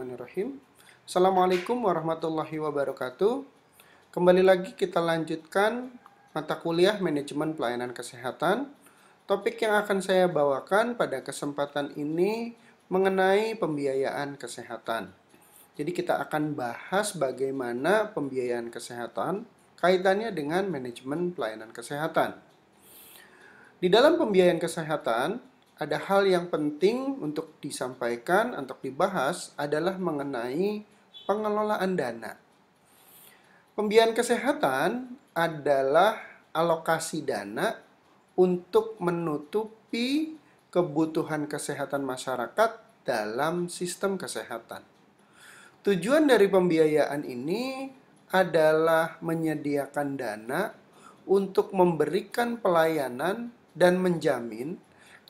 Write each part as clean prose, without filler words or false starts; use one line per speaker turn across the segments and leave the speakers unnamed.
Bismillahirrahmanirrahim. Assalamualaikum warahmatullahi wabarakatuh. Kembali lagi kita lanjutkan mata kuliah manajemen pelayanan kesehatan. Topik yang akan saya bawakan pada kesempatan ini mengenai pembiayaan kesehatan. Jadi kita akan bahas bagaimana pembiayaan kesehatan kaitannya dengan manajemen pelayanan kesehatan. Di dalam pembiayaan kesehatan, ada hal yang penting untuk disampaikan, untuk dibahas adalah mengenai pengelolaan dana. Pembiayaan kesehatan adalah alokasi dana untuk menutupi kebutuhan kesehatan masyarakat dalam sistem kesehatan. Tujuan dari pembiayaan ini adalah menyediakan dana untuk memberikan pelayanan dan menjamin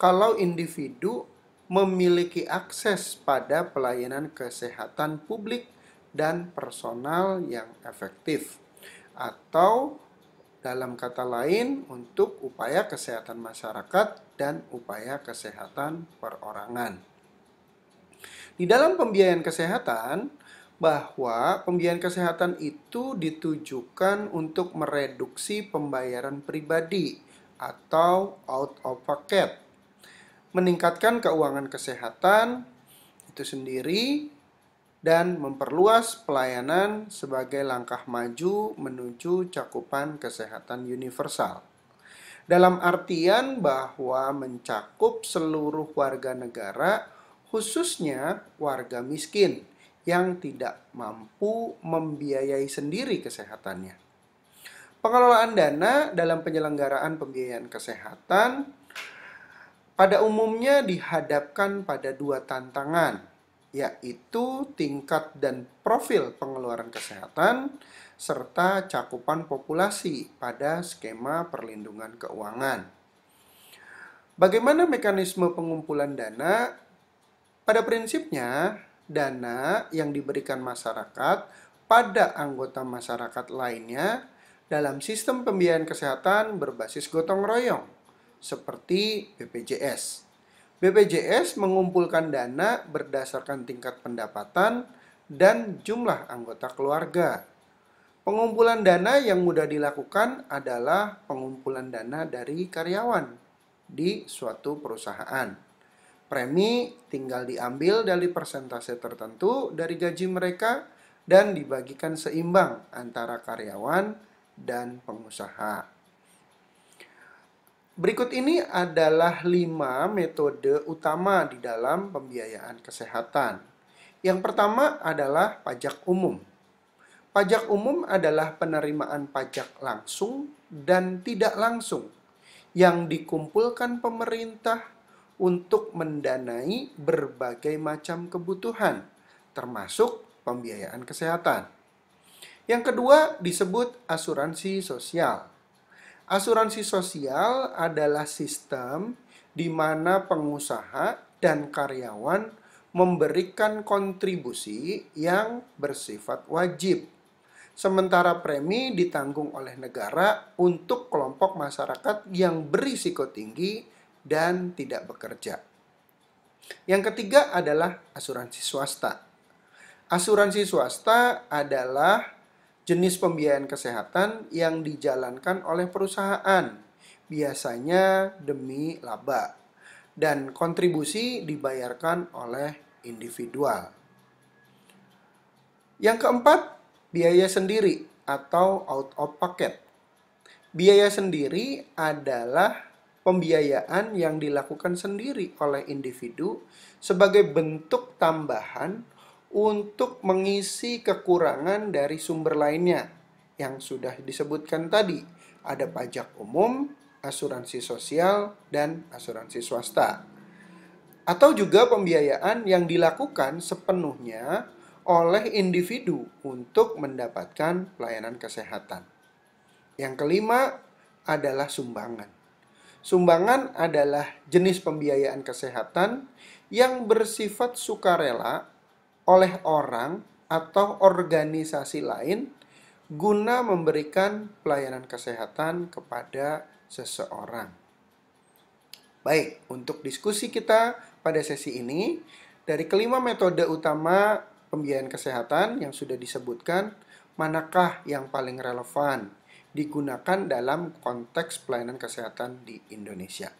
kalau individu memiliki akses pada pelayanan kesehatan publik dan personal yang efektif, atau dalam kata lain untuk upaya kesehatan masyarakat dan upaya kesehatan perorangan. Di dalam pembiayaan kesehatan, bahwa pembiayaan kesehatan itu ditujukan untuk mereduksi pembayaran pribadi atau out of pocket, meningkatkan keuangan kesehatan itu sendiri, dan memperluas pelayanan sebagai langkah maju menuju cakupan kesehatan universal. Dalam artian bahwa mencakup seluruh warga negara, khususnya warga miskin yang tidak mampu membiayai sendiri kesehatannya. Pengelolaan dana dalam penyelenggaraan pembiayaan kesehatan pada umumnya dihadapkan pada dua tantangan, yaitu tingkat dan profil pengeluaran kesehatan, serta cakupan populasi pada skema perlindungan keuangan. Bagaimana mekanisme pengumpulan dana? Pada prinsipnya, dana yang diberikan masyarakat pada anggota masyarakat lainnya dalam sistem pembiayaan kesehatan berbasis gotong royong, seperti BPJS. BPJS mengumpulkan dana berdasarkan tingkat pendapatan dan jumlah anggota keluarga. Pengumpulan dana yang mudah dilakukan adalah pengumpulan dana dari karyawan di suatu perusahaan. Premi tinggal diambil dari persentase tertentu dari gaji mereka dan dibagikan seimbang antara karyawan dan pengusaha. Berikut ini adalah 5 metode utama di dalam pembiayaan kesehatan. Yang pertama adalah pajak umum. Pajak umum adalah penerimaan pajak langsung dan tidak langsung yang dikumpulkan pemerintah untuk mendanai berbagai macam kebutuhan, termasuk pembiayaan kesehatan. Yang kedua disebut asuransi sosial. Asuransi sosial adalah sistem di mana pengusaha dan karyawan memberikan kontribusi yang bersifat wajib, sementara premi ditanggung oleh negara untuk kelompok masyarakat yang berisiko tinggi dan tidak bekerja. Yang ketiga adalah asuransi swasta. Asuransi swasta adalah jenis pembiayaan kesehatan yang dijalankan oleh perusahaan, biasanya demi laba, dan kontribusi dibayarkan oleh individual. Yang keempat, biaya sendiri atau out of pocket. Biaya sendiri adalah pembiayaan yang dilakukan sendiri oleh individu sebagai bentuk tambahan untuk mengisi kekurangan dari sumber lainnya yang sudah disebutkan tadi. Ada pajak umum, asuransi sosial, dan asuransi swasta. Atau juga pembiayaan yang dilakukan sepenuhnya oleh individu untuk mendapatkan pelayanan kesehatan. Yang kelima adalah sumbangan. Sumbangan adalah jenis pembiayaan kesehatan yang bersifat sukarela oleh orang atau organisasi lain guna memberikan pelayanan kesehatan kepada seseorang. Baik, untuk diskusi kita pada sesi ini, dari kelima metode utama pembiayaan kesehatan yang sudah disebutkan, manakah yang paling relevan digunakan dalam konteks pelayanan kesehatan di Indonesia?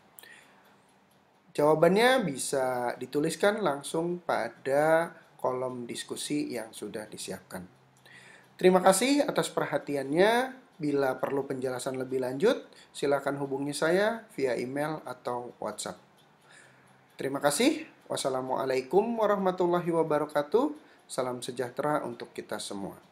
Jawabannya bisa dituliskan langsung pada kolom diskusi yang sudah disiapkan. Terima kasih atas perhatiannya. Bila perlu penjelasan lebih lanjut, silakan hubungi saya via email atau WhatsApp. Terima kasih. Wassalamualaikum warahmatullahi wabarakatuh. Salam sejahtera untuk kita semua.